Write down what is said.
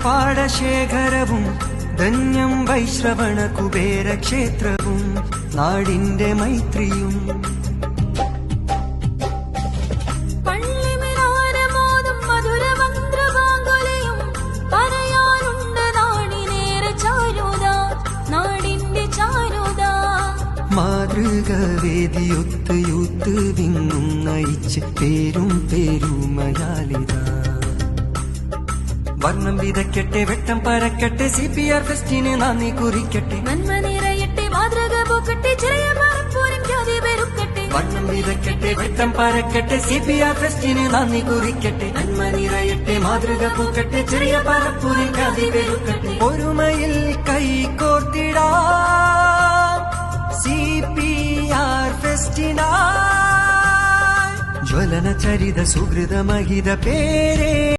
പാടശേഖരവും ധന്യം വൈശ്രവണ കുബേര ക്ഷേത്രവും നാടിന്റെ മൈത്രിയും മാതൃകവേദിയൊത്ത് യൂത്ത് വിങ്ങും നയിച്ച് പേരും പേരുമയാലിത വർണ്ണം വിതയ്ക്കട്ടെ വെട്ടം പരക്കട്ടെ CPR ഫെസ്റ്റിന് നന്ദി കുറിക്കട്ടെ നന്മ നിറയട്ടെ മാതൃക പോക്കട്ടെ വർണ്ണം വിതയ്ക്കട്ടെ വെട്ടം പരക്കട്ടെ CPR ഫെസ്റ്റിന് നന്ദി കുറിക്കട്ടെ നന്മ നിറയട്ടെ മാതൃക പോക്കട്ടെ ചെറിയ പറപ്പൂരിൽ ഖ്യാതി പെരുക്കട്ടെ ഒരുമയിൽ കൈകോർത്തിടാം CPR ഫെസ്റ്റിനാ ജ്വലന ചരിത സുഹൃത മഹിത പേരേ